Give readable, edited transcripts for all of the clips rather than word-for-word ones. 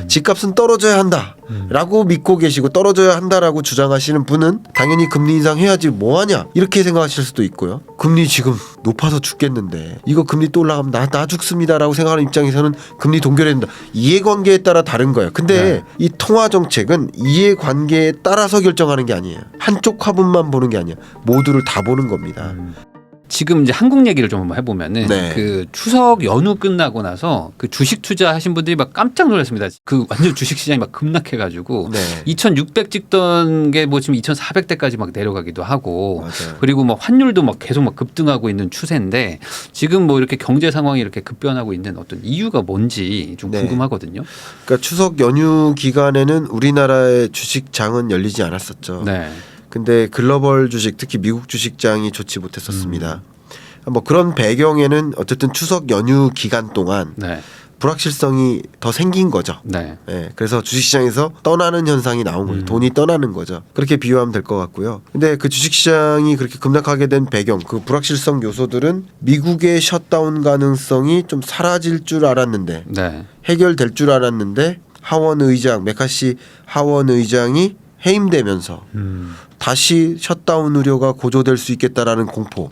집값은 떨어져야 한다라고 믿고 계시고 떨어져야 한다라고 주장하시는 분은 당연히 금리 인상해야지 뭐하냐 이렇게 생각하실 수도 있고요. 금리 지금 높아서 죽겠는데 이거 금리 또 올라가면 나 죽습니다라고 생각하는 입장에서는 금리 동결해야 된다. 이해관계에 따라 다른 거예요. 근데 이 통화정책은 이해관계에 따라서 결정하는 게 아니에요. 한쪽 화분만 보는 게 아니에요. 모두를 다 보는 겁니다. 지금 이제 한국 얘기를 좀 한번 해보면은 그 추석 연휴 끝나고 나서 그 주식 투자하신 분들이 막 깜짝 놀랐습니다. 그 완전 주식 시장이 막 급락해가지고 2,600 찍던 게 뭐 지금 2,400대까지 막 내려가기도 하고 맞아요. 그리고 뭐 환율도 막 계속 막 급등하고 있는 추세인데 지금 뭐 이렇게 경제 상황이 이렇게 급변하고 있는 어떤 이유가 뭔지 좀 궁금하거든요. 그러니까 추석 연휴 기간에는 우리나라의 주식장은 열리지 않았었죠. 근데 글로벌 주식 특히 미국 주식장이 좋지 못했었습니다. 뭐 그런 배경에는 어쨌든 추석 연휴 기간 동안 불확실성이 더 생긴 거죠. 그래서 주식시장에서 떠나는 현상이 나온 거예요. 돈이 떠나는 거죠. 그렇게 비유하면 될 것 같고요. 근데 그 주식시장이 그렇게 급락하게 된 배경, 그 불확실성 요소들은 미국의 셧다운 가능성이 좀 사라질 줄 알았는데 해결될 줄 알았는데 하원 의장 메카시 하원 의장이 해임되면서 다시 셧다운 우려가 고조될 수 있겠다라는 공포.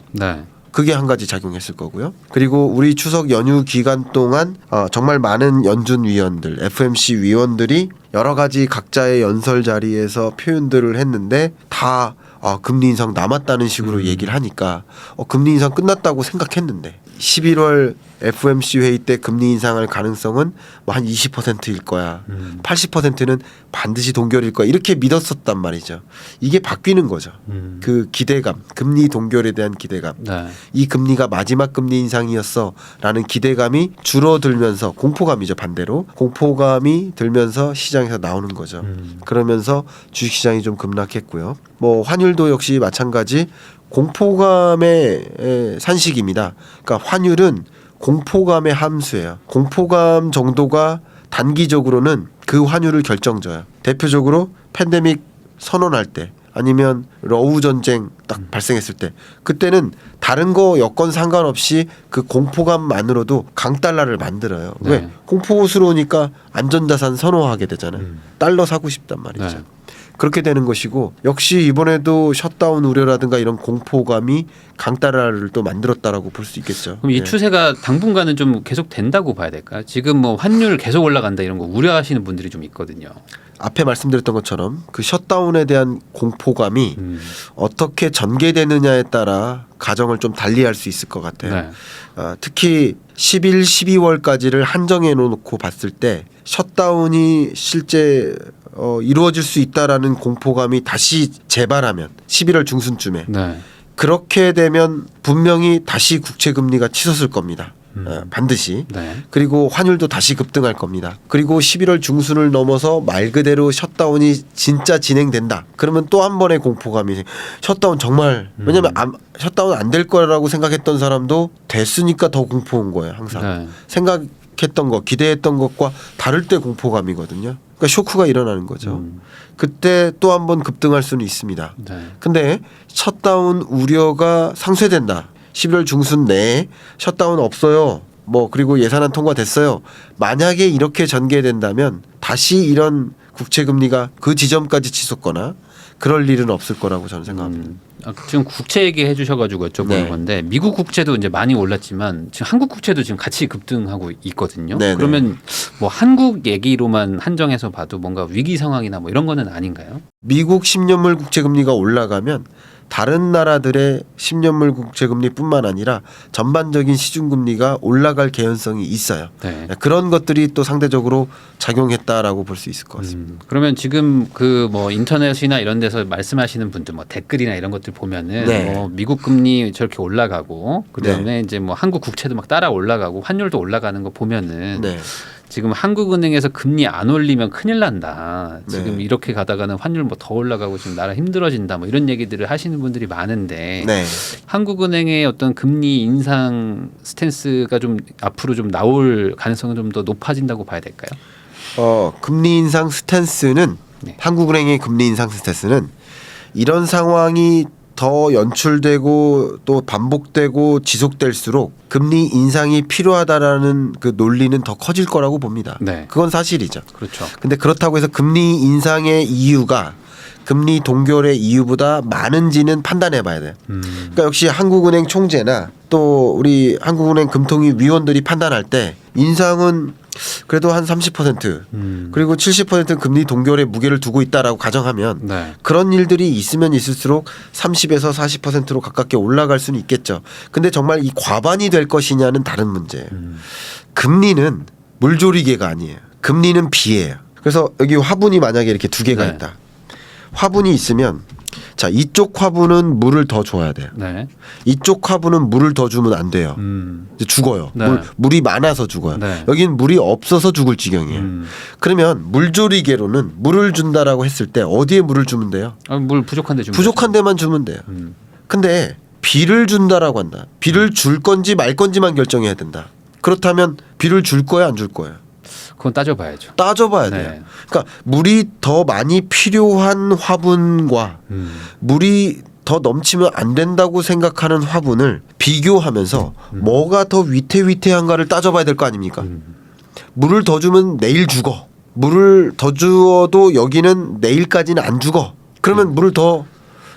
그게 한 가지 작용했을 거고요. 그리고 우리 추석 연휴 기간 동안 정말 많은 연준 위원들, FMC 위원들이 여러 가지 각자의 연설 자리에서 표현들을 했는데 다 금리 인상 남았다는 식으로 얘기를 하니까 금리 인상 끝났다고 생각했는데 11월 FOMC 회의 때 금리 인상할 가능성은 뭐 한 20%일 거야. 80%는 반드시 동결일 거야. 이렇게 믿었었단 말이죠. 이게 바뀌는 거죠. 그 기대감, 금리 동결에 대한 기대감. 이 금리가 마지막 금리 인상이었어라는 기대감이 줄어들면서 공포감이죠. 반대로 공포감이 들면서 시장에서 나오는 거죠. 그러면서 주식시장이 좀 급락했고요. 뭐 환율도 역시 마찬가지 공포감의 산식입니다. 그러니까 환율은 공포감의 함수예요. 공포감 정도가 단기적으로는 그 환율을 결정져요. 대표적으로 팬데믹 선언할 때 아니면 러우 전쟁 딱 발생했을 때 그때는 다른 거 여건 상관없이 그 공포감만으로도 강달러를 만들어요. 왜? 공포스러우니까 안전자산 선호하게 되잖아요. 달러 사고 싶단 말이죠. 그렇게 되는 것이고 역시 이번에도 셧다운 우려라든가 이런 공포감이 강달러를 또 만들었다라고 볼 수 있겠죠. 그럼 이 추세가 당분간은 좀 계속 된다고 봐야 될까요? 지금 뭐 환율 계속 올라간다 이런 거 우려하시는 분들이 좀 있거든요. 앞에 말씀드렸던 것처럼 그 셧다운에 대한 공포감이 어떻게 전개되느냐에 따라 가정을 좀 달리할 수 있을 것 같아요. 특히 11, 12월까지를 한정해 놓고 봤을 때 셧다운이 실제 이루어질 수 있다라는 공포감이 다시 재발하면 11월 중순쯤에 그렇게 되면 분명히 다시 국채 금리가 치솟을 겁니다. 반드시. 그리고 환율도 다시 급등할 겁니다. 그리고 11월 중순을 넘어서 말 그대로 셧다운이 진짜 진행된다. 그러면 또 한 번의 공포감이 셧다운 정말 왜냐하면 셧다운 안 될 거라고 생각했던 사람도 됐으니까 더 공포인 거예요. 항상 생각했던 거 기대했던 것과 다를 때 공포감이거든요. 그러니까 쇼크가 일어나는 거죠. 그때 또 한 번 급등할 수는 있습니다. 근데 셧다운 우려가 상쇄된다. 11월 중순 내에 셧다운 없어요. 뭐 그리고 예산안 통과됐어요. 만약에 이렇게 전개된다면 다시 이런 국채 금리가 그 지점까지 치솟거나 그럴 일은 없을 거라고 저는 생각합니다. 지금 국채 얘기해 주셔가지고 여쭤보는 건데 미국 국채도 이제 많이 올랐지만 지금 한국 국채도 지금 같이 급등하고 있거든요. 그러면 뭐 한국 얘기로만 한정해서 봐도 뭔가 위기 상황이나 뭐 이런 거는 아닌가요? 미국 10년물 국채 금리가 올라가면 다른 나라들의 10년물 국채금리뿐만 아니라 전반적인 시중금리가 올라갈 개연성이 있어요. 그런 것들이 또 상대적으로 작용했다라고 볼 수 있을 것 같습니다. 그러면 지금 그 뭐 인터넷이나 이런 데서 말씀하시는 분들 뭐 댓글이나 이런 것들 보면은 뭐 미국 금리 저렇게 올라가고 그다음에 이제 뭐 한국 국채도 막 따라 올라가고 환율도 올라가는 거 보면은 지금 한국은행에서 금리 안 올리면 큰일 난다. 지금 이렇게 가다가는 환율 뭐 더 올라가고 지금 나라 힘들어진다. 뭐 이런 얘기들을 하시는 분들이 많은데 한국은행의 어떤 금리 인상 스탠스가 좀 앞으로 좀 나올 가능성은 좀 더 높아진다고 봐야 될까요? 금리 인상 스탠스는 한국은행의 금리 인상 스탠스는 이런 상황이 더 연출되고 또 반복되고 지속될수록 금리 인상이 필요하다라는 그 논리는 더 커질 거라고 봅니다. 네. 그건 사실이죠. 그렇죠. 근데 그렇다고 해서 금리 인상의 이유가 금리 동결의 이유보다 많은지는 판단해 봐야 돼요. 그러니까 역시 한국은행 총재나 또 우리 한국은행 금통위 위원들이 판단할 때 인상은 그래도 한 30% 그리고 70%는 금리 동결에 무게를 두고 있다라고 가정하면 네. 그런 일들이 있으면 있을수록 30에서 40%로 가깝게 올라갈 수는 있겠죠. 근데 정말 이 과반이 될 것이냐는 다른 문제예요. 금리는 물조리개가 아니에요. 금리는 비예요. 그래서 여기 화분이 만약에 이렇게 두 개가 네. 있다. 화분이 있으면 자 이쪽 화분은 물을 더 줘야 돼요. 네. 이쪽 화분은 물을 더 주면 안 돼요. 이제 죽어요. 네. 물이 많아서 죽어요. 네. 여기는 물이 없어서 죽을 지경이에요. 그러면 물조리개로는 물을 준다라고 했을 때 어디에 물을 주면 돼요? 물 부족한데 좀 부족한 데만 주면 돼요. 근데 비를 준다라고 한다. 비를 줄 건지 말 건지만 결정해야 된다. 그렇다면 비를 줄 거야 안 줄 거야? 그건 따져봐야죠. 따져봐야 네. 돼요. 그러니까 물이 더 많이 필요한 화분과 물이 더 넘치면 안 된다고 생각하는 화분을 비교하면서 뭐가 더 위태위태한가를 따져봐야 될 거 아닙니까? 물을 더 주면 내일 죽어. 물을 더 주어도 여기는 내일까지는 안 죽어. 그러면 물을 더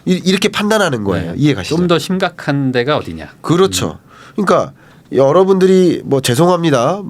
이렇게 판단하는 거예요. 네. 이해가시죠? 좀 더 심각한 데가 어디냐. 그렇죠. 그러니까 여러분들이 뭐 죄송합니다.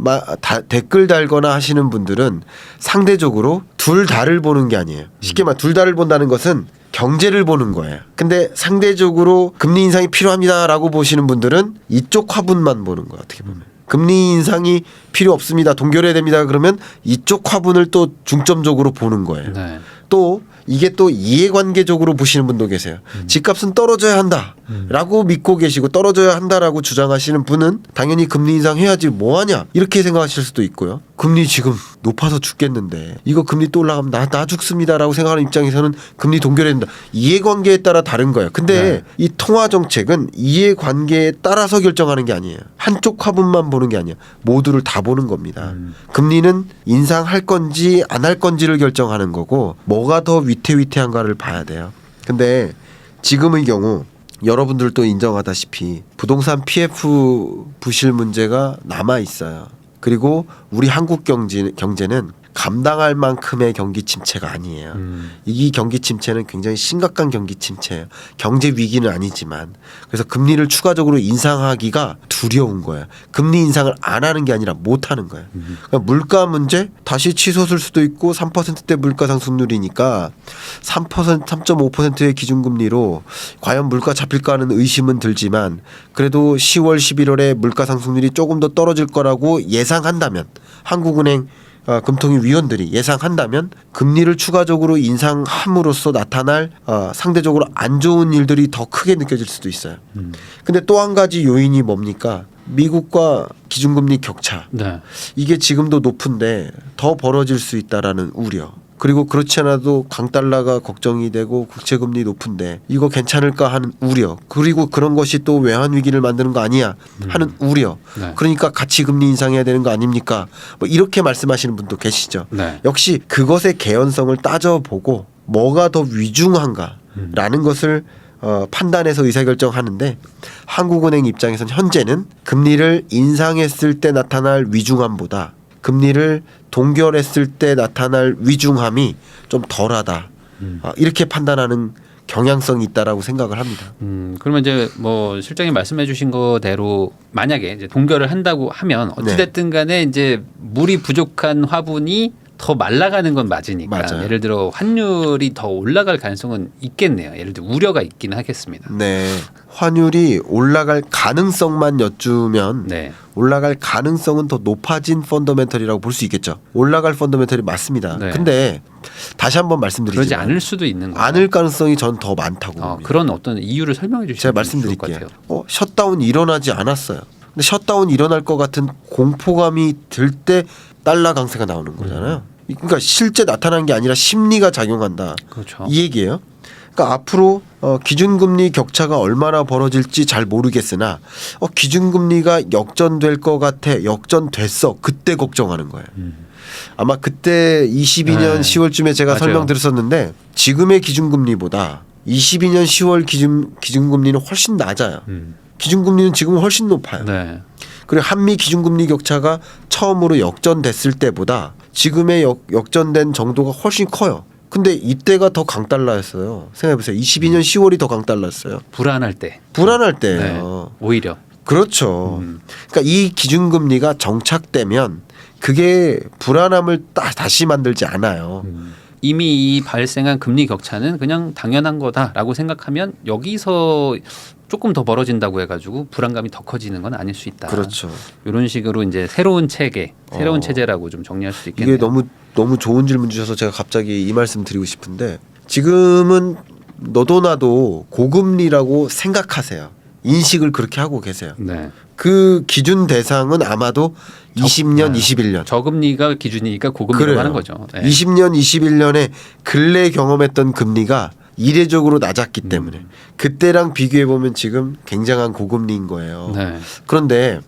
댓글 달거나 하시는 분들은 상대적으로 둘 다를 보는 게 아니에요. 쉽게 말해 둘 다를 본다는 것은 경제를 보는 거예요. 근데 상대적으로 금리 인상이 필요합니다라고 보시는 분들은 이쪽 화분만 보는 거예요. 어떻게 보면. 금리 인상이 필요 없습니다. 동결해야 됩니다. 그러면 이쪽 화분을 또 중점적으로 보는 거예요. 네. 또 이게 또 이해관계적으로 보시는 분도 계세요. 집값은 떨어져야 한다라고 믿고 계시고 떨어져야 한다라고 주장하시는 분은 당연히 금리 인상해야지 뭐하냐 이렇게 생각하실 수도 있고요. 금리 지금 높아서 죽겠는데 이거 금리 또 올라가면 나 죽습니다라고 생각하는 입장에서는 금리 동결해야 된다. 이해관계에 따라 다른 거예요. 근데 네. 이 통화정책은 이해관계에 따라서 결정하는 게 아니에요. 한쪽 화분만 보는 게 아니에요. 모두를 다 보는 겁니다. 금리는 인상할 건지 안 할 건지를 결정하는 거고 뭐가 더 위태위태한가를 봐야 돼요. 근데 지금의 경우 여러분들도 인정하다시피 부동산 PF 부실 문제가 남아 있어요. 그리고 우리 한국 경제는 감당할 만큼의 경기 침체가 아니에요. 이 경기 침체는 굉장히 심각한 경기 침체예요. 경제 위기는 아니지만 그래서 금리를 추가적으로 인상하기가 두려운 거예요. 금리 인상을 안 하는 게 아니라 못 하는 거예요. 그러니까 물가 문제 다시 치솟을 수도 있고 3%대 물가 상승률이니까 3.5%의 기준금리로 과연 물가 잡힐까 하는 의심은 들지만 그래도 10월 11월에 물가 상승률이 조금 더 떨어질 거라고 예상한다면 한국은행 금통위 위원들이 예상한다면 금리를 추가적으로 인상함으로써 나타날 상대적으로 안 좋은 일들이 더 크게 느껴질 수도 있어요. 근데 또 한 가지 요인이 뭡니까? 미국과 기준금리 격차. 네. 이게 지금도 높은데 더 벌어질 수 있다라는 우려. 그리고 그렇지 않아도 강달러가 걱정이 되고 국채금리 높은데 이거 괜찮을까 하는 우려. 그리고 그런 것이 또 외환 위기를 만드는 거 아니야 하는 우려. 네. 그러니까 같이 금리 인상해야 되는 거 아닙니까? 뭐 이렇게 말씀하시는 분도 계시죠. 네. 역시 그것의 개연성을 따져보고 뭐가 더 위중한가라는 것을 판단해서 의사결정하는데 한국은행 입장에서는 현재는 금리를 인상했을 때 나타날 위중함보다 금리를 동결했을 때 나타날 위중함이 좀 덜하다. 이렇게 판단하는 경향성이 있다라고 생각을 합니다. 그러면 이제 뭐 실장님 말씀해주신 거대로 만약에 이제 동결을 한다고 하면 어찌됐든 간에 이제 물이 부족한 화분이 더 말라가는 건 맞으니까 맞아요. 예를 들어 환율이 더 올라갈 가능성은 있겠네요. 예를 들어 우려가 있기는 하겠습니다. 네, 환율이 올라갈 가능성만 여쭈면 네. 올라갈 가능성은 더 높아진 펀더멘털이라고 볼 수 있겠죠. 올라갈 펀더멘털이 맞습니다. 네. 근데 다시 한번 말씀드리지만 그러지 않을 수도 있는 거죠. 않을 가능성이 전 더 많다고 봅니다. 그런 어떤 이유를 설명해 주시면 제가 좋을 것 말씀드릴게요. 같아요. 셧다운 일어나지 않았어요. 근데 셧다운 일어날 것 같은 공포감이 들 때 달러 강세가 나오는 거잖아요. 그러니까 실제 나타난 게 아니라 심리가 작용한다. 그렇죠. 이 얘기예요. 그러니까 앞으로 기준금리 격차가 얼마나 벌어질지 잘 모르겠으나 기준금리가 역전될 것 같아. 역전됐어. 그때 걱정하는 거예요. 아마 그때 22년 네. 10월쯤에 제가 맞아요. 설명드렸었는데 지금의 기준금리보다 22년 10월 기준금리는 훨씬 낮아요. 기준금리는 지금은 훨씬 높아요. 네. 그리고 한미 기준금리 격차가 처음으로 역전됐을 때보다 지금의 역전된 정도가 훨씬 커요. 근데 이때가 더 강달러였어요. 생각해보세요. 22년 10월이 더 강달러였어요. 불안할 때. 불안할 때예요. 네. 오히려. 그렇죠. 그러니까 이 기준금리가 정착되면 그게 불안함을 다시 만들지 않아요. 이미 이 발생한 금리 격차는 그냥 당연한 거다라고 생각하면 여기서 조금 더 벌어진다고 해가지고 불안감이 더 커지는 건 아닐 수 있다. 그렇죠. 이런 식으로 이제 새로운 체제라고 좀 정리할 수 있겠네요. 이게 너무 좋은 질문 주셔서 제가 갑자기 이 말씀 드리고 싶은데 지금은 너도 나도 고금리라고 생각하세요. 인식을 그렇게 하고 계세요. 네. 그 기준 대상은 아마도 20년, 21년. 저금리가 기준이니까 고금리라고 하는 거죠. 네. 20년, 21년에 근래 경험했던 금리가 이례적으로 낮았기 때문에 그때랑 비교해 보면 지금 굉장한 고금리인 거예요. 네. 그런데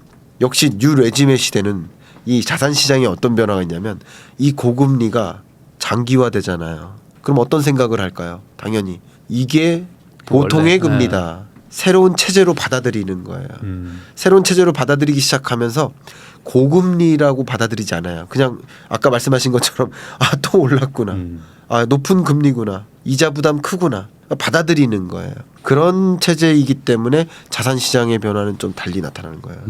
역시 뉴 레지메 시대는 이 자산 시장에 어떤 변화가 있냐면 이 고금리가 장기화되잖아요. 그럼 어떤 생각을 할까요? 당연히 이게 보통의 금리다. 새로운 체제로 받아들이는 거예요. 새로운 체제로 받아들이기 시작하면서 고금리라고 받아들이지 않아요. 그냥 아까 말씀하신 것처럼 또 올랐구나. 높은 금리구나. 이자 부담 크구나. 받아들이는 거예요. 그런 체제이기 때문에 자산 시장의 변화는 좀 달리 나타나는 거예요.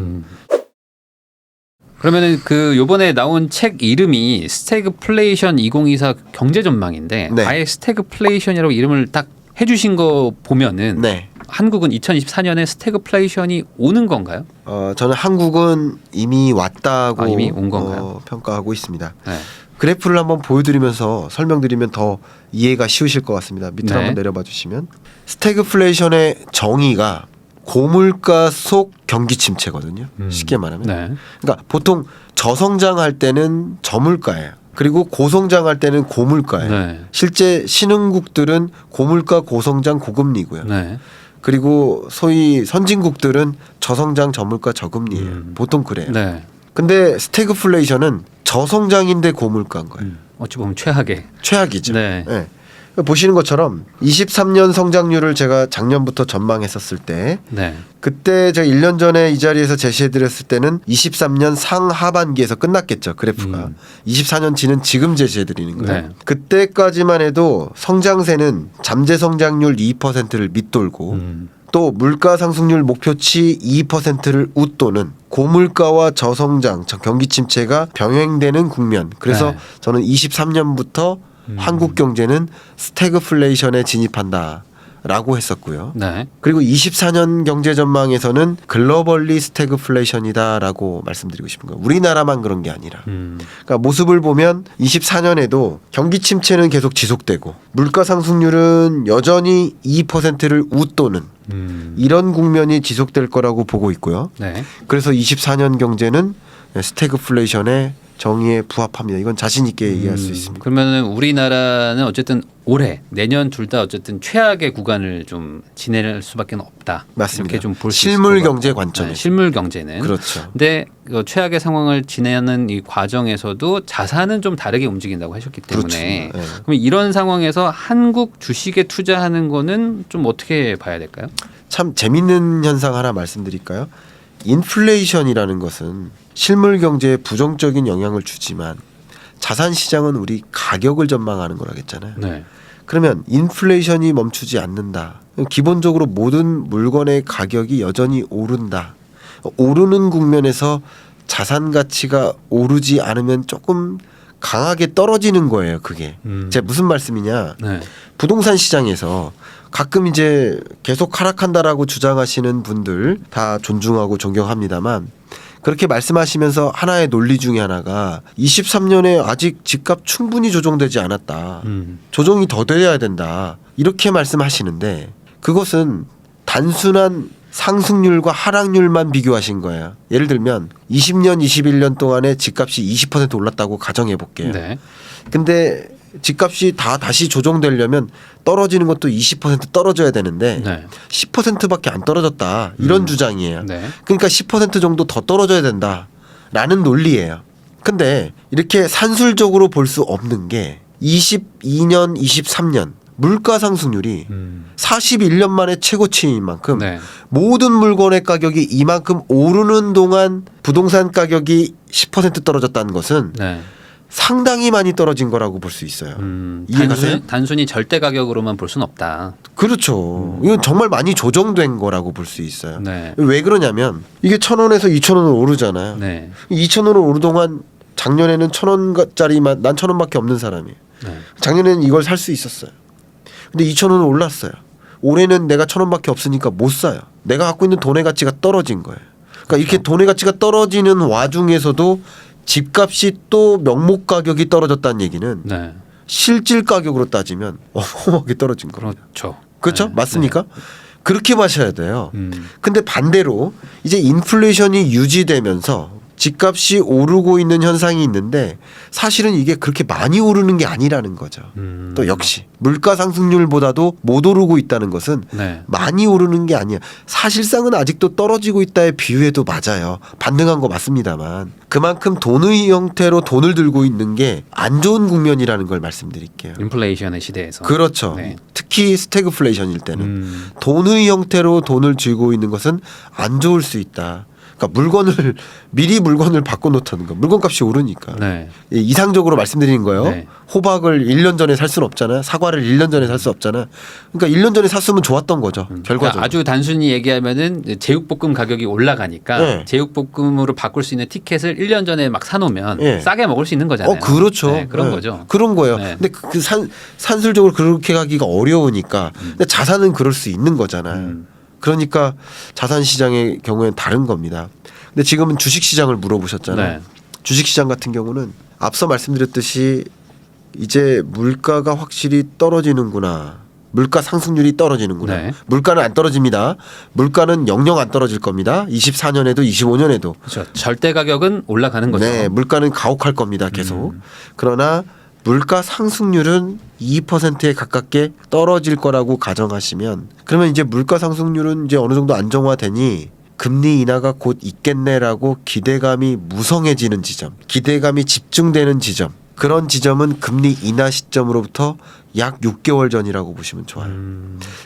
그러면은 그 요번에 나온 책 이름이 스태그플레이션 2024 경제 전망인데 네. 아예 스태그플레이션이라고 이름을 딱 해주신 거 보면은 네. 한국은 2024년에 스태그플레이션이 오는 건가요? 저는 한국은 이미 왔다고 이미 온 건가요? 평가하고 있습니다. 네. 그래프를 한번 보여드리면서 설명드리면 더 이해가 쉬우실 것 같습니다. 밑으로 네. 한번 내려봐 주시면 스태그플레이션의 정의가 고물가 속 경기 침체거든요. 쉽게 말하면. 네. 그러니까 보통 저성장할 때는 저물가예요. 그리고 고성장할 때는 고물가예요. 네. 실제 신흥국들은 고물가, 고성장, 고금리고요. 네. 그리고 소위 선진국들은 저성장, 저물가, 저금리예요. 보통 그래요. 네. 근데 스태그플레이션은 저성장인데 고물가인 거예요. 어찌 보면 최악이죠. 네. 네. 보시는 것처럼 23년 성장률을 제가 작년부터 전망했었을 때 네. 그때 제가 1년 전에 이 자리에서 제시해드렸을 때는 23년 상하반기에서 끝났겠죠. 그래프가. 24년치는 지금 제시해드리는 거예요. 네. 그때까지만 해도 성장세는 잠재 성장률 2%를 밑돌고 또 물가 상승률 목표치 2%를 웃도는 고물가와 저성장, 경기 침체가 병행되는 국면. 그래서 네. 저는 23년부터 한국 경제는 스태그플레이션에 진입한다라고 했었고요. 네. 그리고 24년 경제 전망에서는 글로벌리 스태그플레이션이다라고 말씀드리고 싶은 거예요. 우리나라만 그런 게 아니라. 그러니까 모습을 보면 24년에도 경기 침체는 계속 지속되고 물가 상승률은 여전히 2%를 웃도는 이런 국면이 지속될 거라고 보고 있고요. 네. 그래서 24년 경제는 스태그플레이션의 정의에 부합합니다. 이건 자신 있게 얘기할 수 있습니다. 그러면은 우리나라는 어쨌든 올해 내년 둘 다 어쨌든 최악의 구간을 좀 지낼 수밖에 없다. 맞습니다. 이렇게 좀 볼 수 실물 경제 관점에. 실물 경제는 그렇죠. 근데 그 최악의 상황을 지내는 이 과정에서도 자산은 좀 다르게 움직인다고 하셨기 때문에 그렇죠. 네. 그럼 이런 상황에서 한국 주식에 투자하는 거는 좀 어떻게 봐야 될까요? 참 재밌는 현상 하나 말씀드릴까요? 인플레이션이라는 것은 실물 경제에 부정적인 영향을 주지만 자산 시장은 우리 가격을 전망하는 거라겠잖아요. 네. 그러면 인플레이션이 멈추지 않는다. 기본적으로 모든 물건의 가격이 여전히 오른다. 오르는 국면에서 자산 가치가 오르지 않으면 조금 강하게 떨어지는 거예요. 그게. 제가 무슨 말씀이냐. 네. 부동산 시장에서 가끔 이제 계속 하락한다라고 주장하시는 분들 다 존중하고 존경합니다만 그렇게 말씀하시면서 하나의 논리 중에 하나가 23년에 아직 집값 충분히 조정되지 않았다. 조정이 더 돼야 된다. 이렇게 말씀하시는데 그것은 단순한 상승률과 하락률만 비교하신 거예요. 예를 들면 20년, 21년 동안에 집값이 20% 올랐다고 가정해 볼게요. 네. 근데 집값이 다시 조정되려면 떨어지는 것도 20% 떨어져야 되는데 네. 10%밖에 안 떨어졌다. 이런 주장이에요. 네. 그러니까 10% 정도 더 떨어져야 된다라는 논리예요. 근데 이렇게 산술적으로 볼 수 없는 게 22년, 23년 물가 상승률이 41년 만에 최고치인 만큼 네. 모든 물건의 가격이 이만큼 오르는 동안 부동산 가격이 10% 떨어졌다는 것은 네. 상당히 많이 떨어진 거라고 볼 수 있어요. 이해가세요? 단순히 절대 가격으로만 볼 수는 없다. 그렇죠. 이건 정말 많이 조정된 거라고 볼 수 있어요. 네. 왜 그러냐면 이게 1,000원에서 2,000원으로 오르잖아요. 네. 2,000원으로 오르 동안 작년에는 1,000원짜리만 난 1,000원밖에 없는 사람이에요. 네. 작년에는 이걸 살 수 있었어요. 근데 2,000원은 올랐어요. 올해는 내가 1,000원밖에 없으니까 못 사요. 내가 갖고 있는 돈의 가치가 떨어진 거예요. 그러니까 이렇게 돈의 가치가 떨어지는 와중에서도 집값이 또 명목 가격이 떨어졌다는 얘기는 네. 실질 가격으로 따지면 어마어마하게 떨어진 거예요. 그렇죠. 그렇죠? 네. 맞습니까? 네. 그렇게 마셔야 돼요. 근데 반대로 이제 인플레이션이 유지되면서 집값이 오르고 있는 현상이 있는데 사실은 이게 그렇게 많이 오르는 게 아니라는 거죠. 또 역시 물가 상승률보다도 못 오르고 있다는 것은 네. 많이 오르는 게 아니야. 사실상은 아직도 떨어지고 있다에 비유해도 맞아요. 반등한 거 맞습니다만 그만큼 돈의 형태로 돈을 들고 있는 게 안 좋은 국면이라는 걸 말씀드릴게요. 인플레이션의 시대에서. 그렇죠. 네. 특히 스태그플레이션일 때는 돈의 형태로 돈을 쥐고 있는 것은 안 좋을 수 있다. 그러니까 물건을 미리 물건을 바꿔놓다는 거. 물건값이 오르니까. 네. 이상적으로 말씀드리는 거예요. 네. 호박을 1년 전에 살 수는 없잖아요. 사과를 1년 전에 살 수 없잖아요. 그러니까 1년 전에 샀으면 좋았던 거죠. 결과적으로. 그러니까 아주 단순히 얘기하면은 제육볶음 가격이 올라가니까 네. 제육볶음으로 바꿀 수 있는 티켓을 1년 전에 막 사놓으면 네. 싸게 먹을 수 있는 거잖아요. 그렇죠. 네, 그런 네. 거죠. 그런 거예요. 네. 근데 산술적으로 그렇게 가기가 어려우니까. 근데 자산은 그럴 수 있는 거잖아요. 그러니까 자산 시장의 경우에는 다른 겁니다. 근데 지금은 주식 시장을 물어보셨잖아요. 네. 주식 시장 같은 경우는 앞서 말씀드렸듯이 이제 물가가 확실히 떨어지는구나. 물가 상승률이 떨어지는구나. 네. 물가는 안 떨어집니다. 물가는 영영 안 떨어질 겁니다. 24년에도 25년에도. 그렇죠. 절대 가격은 올라가는 거죠. 네, 물가는 가혹할 겁니다. 계속. 그러나 물가 상승률은 2%에 가깝게 떨어질 거라고 가정하시면 그러면 이제 물가 상승률은 이제 어느 정도 안정화되니 금리 인하가 곧 있겠네라고 기대감이 무성해지는 지점, 기대감이 집중되는 지점, 그런 지점은 금리 인하 시점으로부터 약 6개월 전이라고 보시면 좋아요.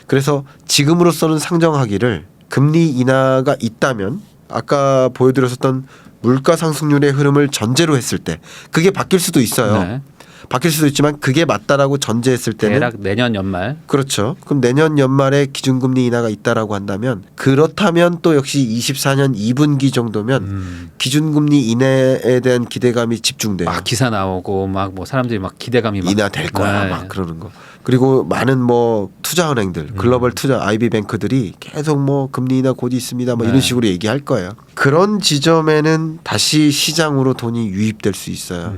그래서 지금으로서는 상정하기를 금리 인하가 있다면 아까 보여드렸었던 물가 상승률의 흐름을 전제로 했을 때 그게 바뀔 수도 있어요. 네. 바뀔 수도 있지만 그게 맞다라고 전제했을 때는 대략 내년 연말. 그렇죠. 그럼 내년 연말에 기준금리 인하가 있다라고 한다면 그렇다면 또 역시 24년 2분기 정도면 기준금리 인하에 대한 기대감이 집중돼요. 막 기사 나오고 막 뭐 사람들이 막 기대감이 막 인하될 거야 네. 막 그러는 거. 그리고 많은 뭐 투자은행들, 글로벌 투자 IB뱅크들이 계속 뭐 금리 인하 곧 있습니다. 뭐 네. 이런 식으로 얘기할 거예요. 그런 지점에는 다시 시장으로 돈이 유입될 수 있어요.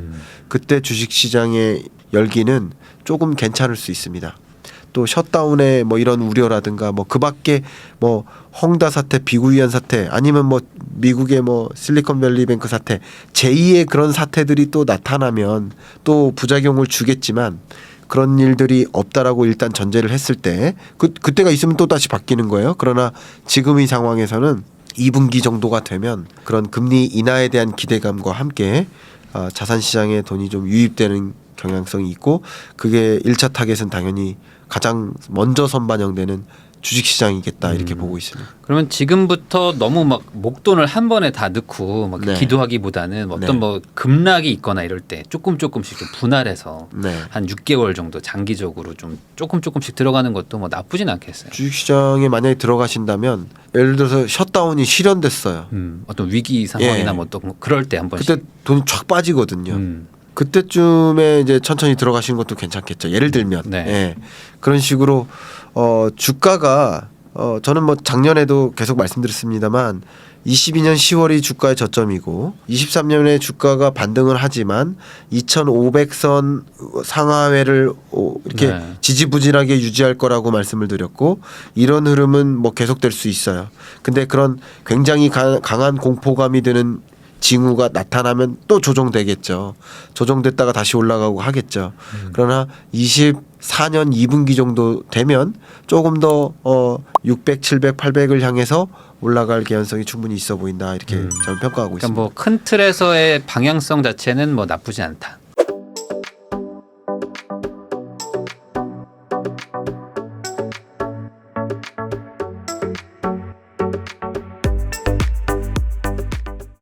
그때 주식 시장의 열기는 조금 괜찮을 수 있습니다. 또 셧다운의 뭐 이런 우려라든가 뭐 그밖에 뭐 헝다 사태, 비구이안 사태 아니면 뭐 미국의 뭐 실리콘밸리 뱅크 사태 제2의 그런 사태들이 또 나타나면 또 부작용을 주겠지만 그런 일들이 없다라고 일단 전제를 했을 때 그때가 있으면 또 다시 바뀌는 거예요. 그러나 지금의 상황에서는 2분기 정도가 되면 그런 금리 인하에 대한 기대감과 함께 자산 시장에 돈이 좀 유입되는 경향성이 있고 그게 1차 타겟은 당연히 가장 먼저 선반영되는 주식시장이겠다 이렇게 보고 있습니다. 그러면 지금부터 너무 막 목돈을 한 번에 다 넣고 막 네. 기도하기보다는 어떤 네. 뭐 급락이 있거나 이럴 때 조금씩 좀 분할해서 네. 한 6개월 정도 장기적으로 좀 조금씩 들어가는 것도 뭐 나쁘진 않겠어요. 주식시장에 만약에 들어가신다면 예를 들어서 셧다운이 실현됐어요. 어떤 위기 상황이나 예. 뭐 또 그럴 때 한 번씩. 그때 돈이 쫙 빠지거든요. 그때쯤에 이제 천천히 들어가시는 것도 괜찮겠죠. 예를 들면 네. 예. 그런 식으로 주가가 저는 뭐 작년에도 계속 말씀드렸습니다만 22년 10월이 주가의 저점이고 23년에 주가가 반등을 하지만 2,500선 상하회를 이렇게 네. 지지부진하게 유지할 거라고 말씀을 드렸고 이런 흐름은 뭐 계속될 수 있어요. 근데 그런 굉장히 강한 공포감이 드는 징후가 나타나면 또 조정되겠죠. 조정됐다가 다시 올라가고 하겠죠. 그러나 24년 2분기 정도 되면 조금 더 600, 700, 800을 향해서 올라갈 개연성이 충분히 있어 보인다 이렇게 저는 평가하고 그러니까 있습니다. 뭐 큰 틀에서의 방향성 자체는 뭐 나쁘지 않다.